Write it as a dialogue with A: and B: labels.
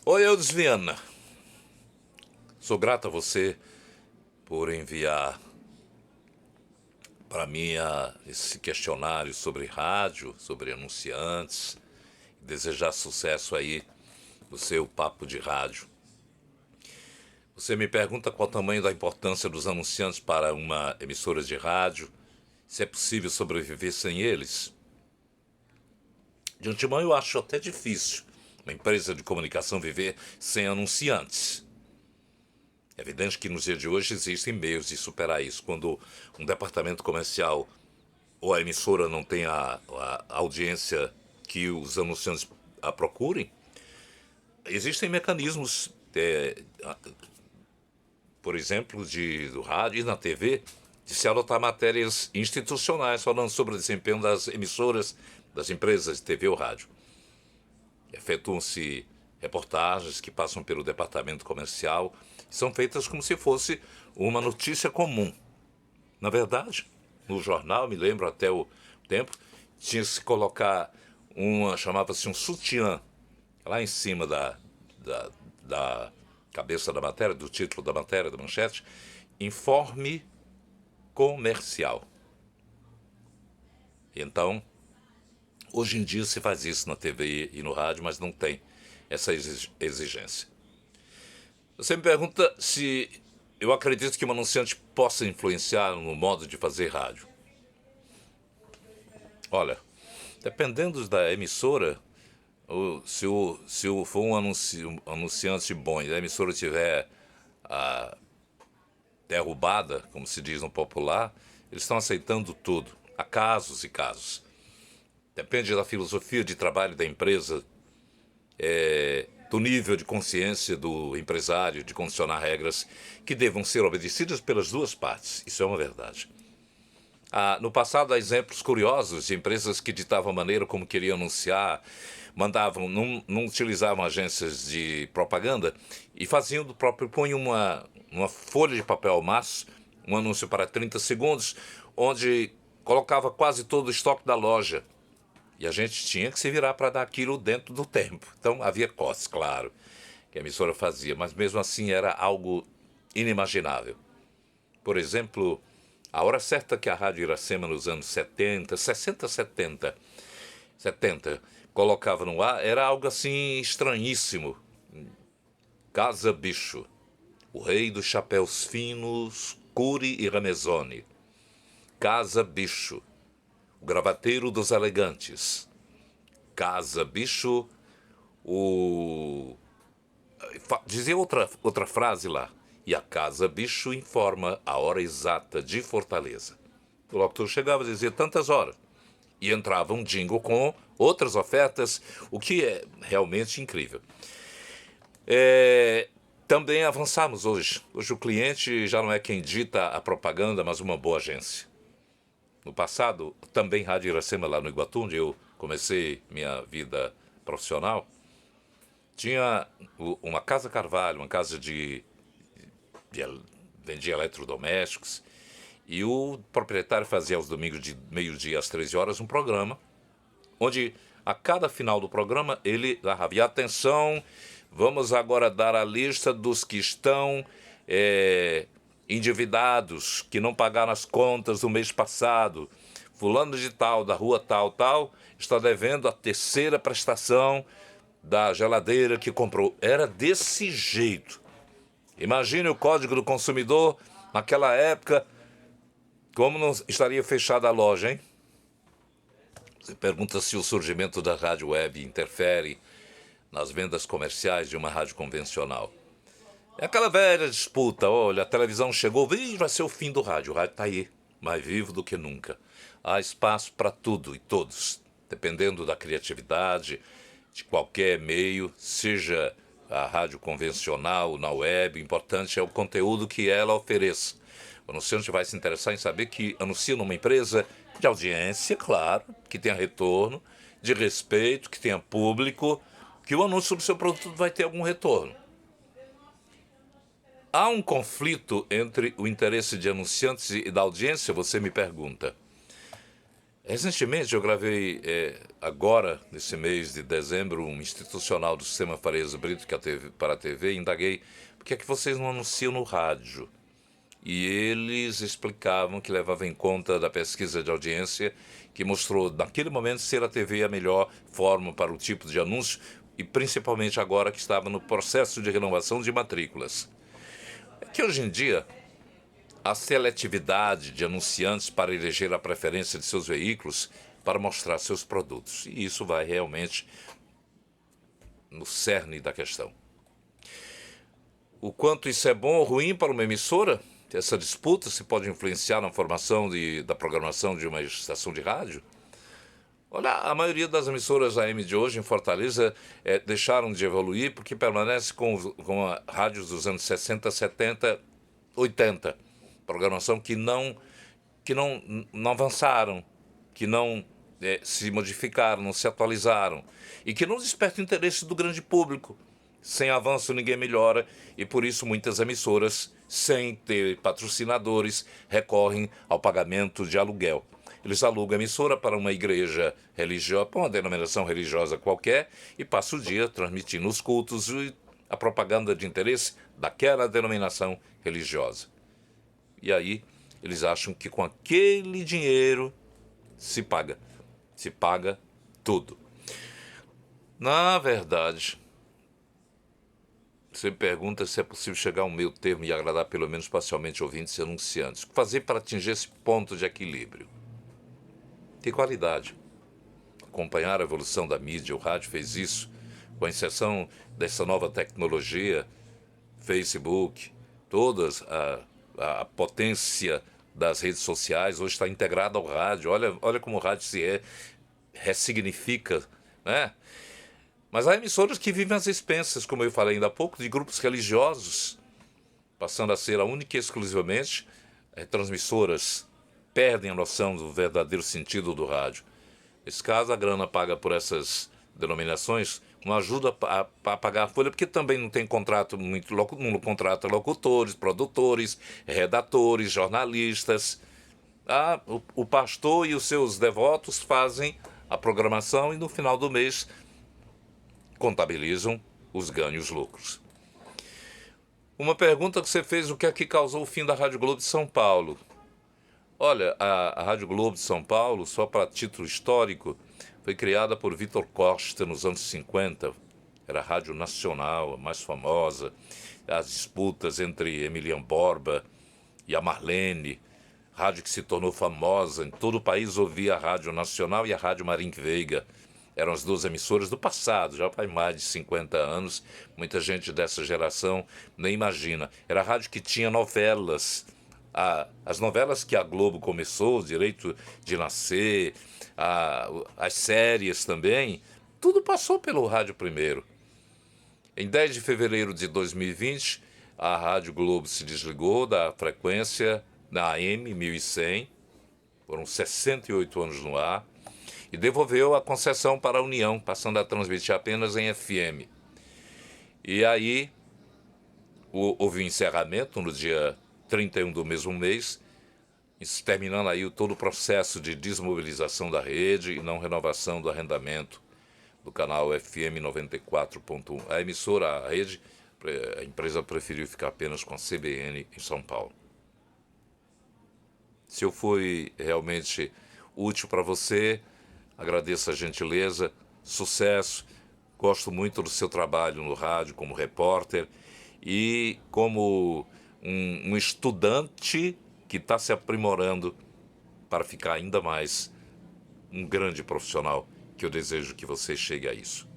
A: Oi, Eudes Viana. Sou grato a você por enviar para mim esse questionário sobre rádio, sobre anunciantes. Desejar sucesso aí no seu papo de rádio. Você me pergunta qual o tamanho da importância dos anunciantes para uma emissora de rádio, se é possível sobreviver sem eles. De antemão, eu acho até difícil uma empresa de comunicação viver sem anunciantes. É evidente que nos dias de hoje existem meios de superar isso. Quando um departamento comercial ou a emissora não tem a audiência que os anunciantes a procurem, existem mecanismos, por exemplo, do rádio e na TV, de se adotar matérias institucionais falando sobre o desempenho das emissoras, das empresas de TV ou rádio. Efetuam-se reportagens que passam pelo departamento comercial e são feitas como se fosse uma notícia comum. Na verdade, no jornal, me lembro até o tempo, tinha que se colocar chamava-se um sutiã, lá em cima da cabeça da matéria, do título da matéria, da manchete, informe comercial. Então, hoje em dia se faz isso na TV e no rádio, mas não tem essa exigência. Você me pergunta se eu acredito que um anunciante possa influenciar no modo de fazer rádio. Olha, dependendo da emissora, se for um anunciante bom e a emissora estiver derrubada, como se diz no popular, eles estão aceitando tudo. Há casos e casos. Depende da filosofia de trabalho da empresa, do nível de consciência do empresário, de condicionar regras que devam ser obedecidas pelas duas partes. Isso é uma verdade. No passado, há exemplos curiosos de empresas que ditavam a maneira como queriam anunciar, não utilizavam agências de propaganda e faziam do próprio, punham uma folha de papel ao maço, um anúncio para 30 segundos, onde colocava quase todo o estoque da loja. E a gente tinha que se virar para dar aquilo dentro do tempo. Então havia costos, claro, que a emissora fazia, mas mesmo assim era algo inimaginável. Por exemplo, a hora certa que a Rádio Iracema nos anos 70, 60, 70, colocava no ar, era algo assim estranhíssimo. Casa Bicho, o rei dos chapéus finos, Cury e Ramezoni. Casa Bicho, o gravateiro dos elegantes. Casa Bicho, dizia outra frase lá. E a Casa Bicho informa a hora exata de Fortaleza. O locutor chegava e dizia tantas horas. E entrava um jingle com outras ofertas, o que é realmente incrível. Também avançamos hoje. Hoje o cliente já não é quem dita a propaganda, mas uma boa agência. No passado, também Rádio Iracema, lá no Iguatu, onde eu comecei minha vida profissional, tinha uma Casa Carvalho, uma casa vendia eletrodomésticos, e o proprietário fazia aos domingos de meio-dia às 13 horas um programa, onde a cada final do programa ele dava, e atenção, vamos agora dar a lista dos que estão endividados, que não pagaram as contas do mês passado. Fulano de tal, da rua tal, está devendo a terceira prestação da geladeira que comprou. Era desse jeito. Imagine o Código do Consumidor naquela época, como não estaria fechada a loja, hein? Você pergunta se o surgimento da rádio web interfere nas vendas comerciais de uma rádio convencional. É aquela velha disputa, olha, a televisão chegou, vai ser o fim do rádio. O rádio está aí, mais vivo do que nunca. Há espaço para tudo e todos, dependendo da criatividade, de qualquer meio, seja a rádio convencional, na web, o importante é o conteúdo que ela ofereça. O anunciante vai se interessar em saber que anuncia numa empresa de audiência, claro, que tenha retorno, de respeito, que tenha público, que o anúncio do seu produto vai ter algum retorno. Há um conflito entre o interesse de anunciantes e da audiência, você me pergunta. Recentemente eu gravei, agora, nesse mês de dezembro, um institucional do Sistema Farias Brito para a TV, e indaguei por que é que vocês não anunciam no rádio? E eles explicavam que levava em conta da pesquisa de audiência que mostrou naquele momento ser a TV a melhor forma para o tipo de anúncio e principalmente agora que estava no processo de renovação de matrículas. É que hoje em dia a seletividade de anunciantes para eleger a preferência de seus veículos para mostrar seus produtos. E isso vai realmente no cerne da questão. O quanto isso é bom ou ruim para uma emissora? Essa disputa se pode influenciar na formação da programação de uma estação de rádio? Olha, a maioria das emissoras AM de hoje em Fortaleza deixaram de evoluir porque permanece com rádios dos anos 60, 70, 80. Programação que não avançaram, que não se modificaram, não se atualizaram e que não despertam o interesse do grande público. Sem avanço ninguém melhora e por isso muitas emissoras, sem ter patrocinadores, recorrem ao pagamento de aluguel. Eles alugam a emissora para uma igreja religiosa, para uma denominação religiosa qualquer, e passam o dia transmitindo os cultos e a propaganda de interesse daquela denominação religiosa. E aí eles acham que com aquele dinheiro se paga tudo. Na verdade, você me pergunta se é possível chegar a um meio termo e agradar pelo menos parcialmente ouvintes e anunciantes. O que fazer para atingir esse ponto de equilíbrio? Ter qualidade. Acompanhar a evolução da mídia, o rádio fez isso, com a inserção dessa nova tecnologia, Facebook, todas a potência das redes sociais hoje está integrada ao rádio. Olha como o rádio se ressignifica, né? Mas há emissoras que vivem às expensas, como eu falei ainda há pouco, de grupos religiosos, passando a ser a única e exclusivamente transmissoras, perdem a noção do verdadeiro sentido do rádio. Nesse caso, a grana paga por essas denominações não ajuda a pagar a folha, porque também não tem contrato não contrata locutores, produtores, redatores, jornalistas. O pastor e os seus devotos fazem a programação e no final do mês contabilizam os ganhos, os lucros. Uma pergunta que você fez: o que é que causou o fim da Rádio Globo de São Paulo? Olha, a Rádio Globo de São Paulo, só para título histórico, foi criada por Vitor Costa nos anos 50. Era a rádio nacional, a mais famosa. As disputas entre Emiliano Borba e a Marlene. Rádio que se tornou famosa. Em todo o país ouvia a Rádio Nacional e a Rádio Marim Veiga. Eram as duas emissoras do passado, já faz mais de 50 anos. Muita gente dessa geração nem imagina. Era a rádio que tinha novelas. As novelas que a Globo começou, o Direito de Nascer, as séries também, tudo passou pelo rádio primeiro. Em 10 de fevereiro de 2020, a Rádio Globo se desligou da frequência da AM 1100, foram 68 anos no ar, e devolveu a concessão para a União, passando a transmitir apenas em FM. E aí houve um encerramento no dia 31 do mesmo mês, terminando aí todo o processo de desmobilização da rede e não renovação do arrendamento do canal FM 94.1. A emissora, a rede, a empresa preferiu ficar apenas com a CBN em São Paulo. Se eu fui realmente útil para você, agradeço a gentileza, sucesso, gosto muito do seu trabalho no rádio como repórter e como um estudante que está se aprimorando para ficar ainda mais um grande profissional, que eu desejo que você chegue a isso.